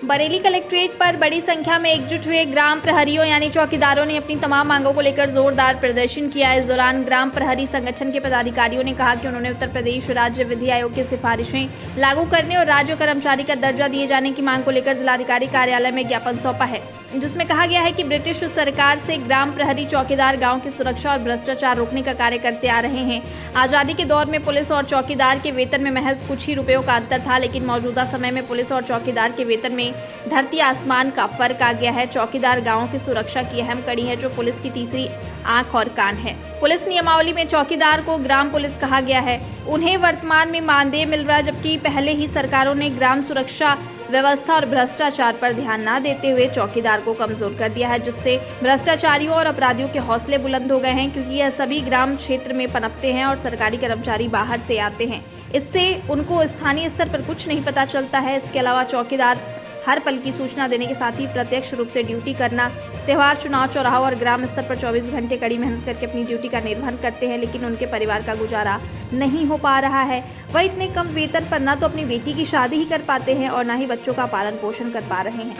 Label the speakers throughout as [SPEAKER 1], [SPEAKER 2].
[SPEAKER 1] Bareilly collectorate पर बड़ी संख्या में एकजुट हुए ग्राम प्रहरियों यानी चौकीदारों ने अपनी तमाम मांगों को लेकर जोरदार प्रदर्शन किया। इस दौरान ग्राम प्रहरी संगठन के पदाधिकारियों ने कहा कि उन्होंने उत्तर प्रदेश राज्य विधि आयोग की सिफारिशें लागू करने और राज्य कर्मचारी का दर्जा दिए जाने की मांग को लेकर जिलाधिकारी कार्यालय में ज्ञापन सौंपा है, जिसमें कहा गया है कि ब्रिटिश सरकार से ग्राम प्रहरी चौकीदार गाँव की सुरक्षा और भ्रष्टाचार रोकने का कार्य करते आ रहे हैं। आज़ादी के दौर में पुलिस और चौकीदार के वेतन में महज कुछ ही रुपयों का अंतर था, लेकिन मौजूदा समय में पुलिस और चौकीदार के वेतन में धरती आसमान का फर्क आ गया है। चौकीदार गांवों की सुरक्षा की अहम कड़ी है, जो पुलिस की तीसरी आंख और कान है। पुलिस नियमावली में चौकीदार को ग्राम पुलिस कहा गया है। उन्हें वर्तमान में मानदेय मिल रहा है, जबकि पहले ही सरकारों ने ग्राम सुरक्षा व्यवस्था और भ्रष्टाचार पर ध्यान न देते हुए चौकीदार को कमजोर कर दिया है, जिससे भ्रष्टाचारियों और अपराधियों के हौसले बुलंद हो गए हैं, क्योंकि यह सभी ग्राम क्षेत्र में पनपते हैं और सरकारी कर्मचारी बाहर से आते हैं। इससे उनको स्थानीय स्तर पर कुछ नहीं पता चलता है। इसके अलावा चौकीदार हर पल की सूचना देने के साथ ही प्रत्यक्ष रूप से ड्यूटी करना, त्योहार, चुनाव, चौराहों और ग्राम स्तर पर 24 घंटे कड़ी मेहनत करके अपनी ड्यूटी का निर्वहन करते हैं, लेकिन उनके परिवार का गुजारा नहीं हो पा रहा है। वह इतने कम वेतन पर न तो अपनी बेटी की शादी ही कर पाते हैं और न ही बच्चों का पालन पोषण कर पा रहे हैं।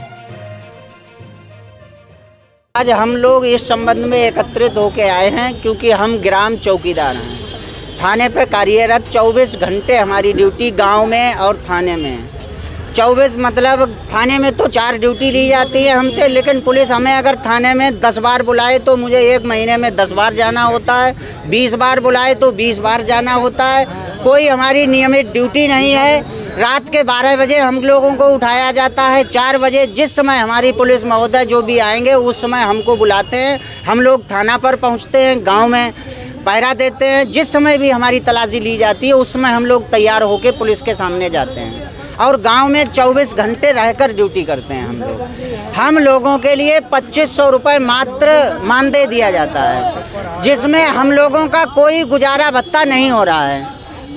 [SPEAKER 2] आज हम लोग इस संबंध में एकत्रित होकर आए हैं क्योंकि हम ग्राम चौकीदार हैं। थाने पर कार्यरत 24 घंटे हमारी ड्यूटी गांव में और थाने में 24 मतलब थाने में तो 4 ड्यूटी ली जाती है हमसे, लेकिन पुलिस हमें अगर थाने में 10 बार बुलाए तो मुझे 1 महीने में 10 बार जाना होता है, 20 बार बुलाए तो 20 बार जाना होता है। कोई हमारी नियमित ड्यूटी नहीं है। रात के 12 बजे हम लोगों को उठाया जाता है, 4 बजे जिस समय हमारी पुलिस महोदय जो भी आएंगे उस समय हमको बुलाते हैं। हम लोग थाना पर पहुँचते हैं, गाँव में पहरा देते हैं। जिस समय भी हमारी तलाशी ली जाती है उस समय हम लोग तैयार होकर पुलिस के सामने जाते हैं और गांव में 24 घंटे रहकर ड्यूटी करते हैं। हम लोगों के लिए 2500 रुपये मात्र मानदेय दिया जाता है, जिसमें हम लोगों का कोई गुजारा भत्ता नहीं हो रहा है।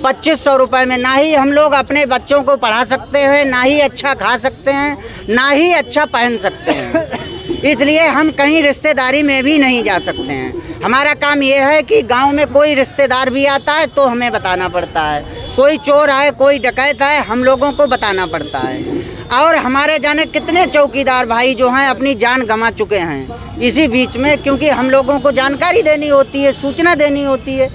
[SPEAKER 2] 2500 रुपये में ना ही हम लोग अपने बच्चों को पढ़ा सकते हैं, ना ही अच्छा खा सकते हैं, ना ही अच्छा पहन सकते हैं। इसलिए हम कहीं रिश्तेदारी में भी नहीं जा सकते हैं। हमारा काम यह है कि गांव में कोई रिश्तेदार भी आता है तो हमें बताना पड़ता है, कोई चोर है, कोई डकैत है, हम लोगों को बताना पड़ता है। और हमारे जाने कितने चौकीदार भाई जो हैं अपनी जान गंवा चुके हैं इसी बीच में, क्योंकि हम लोगों को जानकारी देनी होती है, सूचना देनी होती है।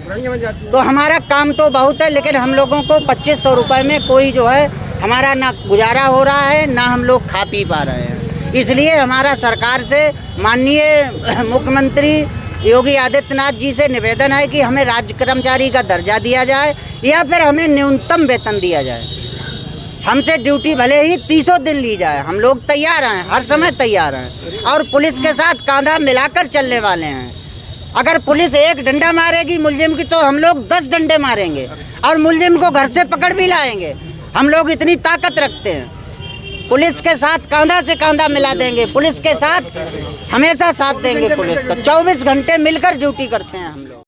[SPEAKER 2] तो हमारा काम तो बहुत है, लेकिन हम लोगों को 2500 रुपये में कोई जो है हमारा ना गुजारा हो रहा है, ना हम लोग खा पी पा रहे हैं। इसलिए हमारा सरकार से, माननीय मुख्यमंत्री योगी आदित्यनाथ जी से निवेदन है कि हमें राज्य कर्मचारी का दर्जा दिया जाए या फिर हमें न्यूनतम वेतन दिया जाए। हमसे ड्यूटी भले ही 300 दिन ली जाए, हम लोग तैयार हैं, हर समय तैयार हैं और पुलिस के साथ कांधा मिलाकर चलने वाले हैं। अगर पुलिस एक डंडा मारेगी मुलजिम की तो हम लोग 10 डंडे मारेंगे और मुलजिम को घर से पकड़ भी लाएंगे। हम लोग इतनी ताकत रखते हैं। पुलिस के साथ कांधा से कांधा मिला देंगे, पुलिस के साथ हमेशा साथ देंगे। पुलिस का 24 घंटे मिलकर ड्यूटी करते हैं हम लोग।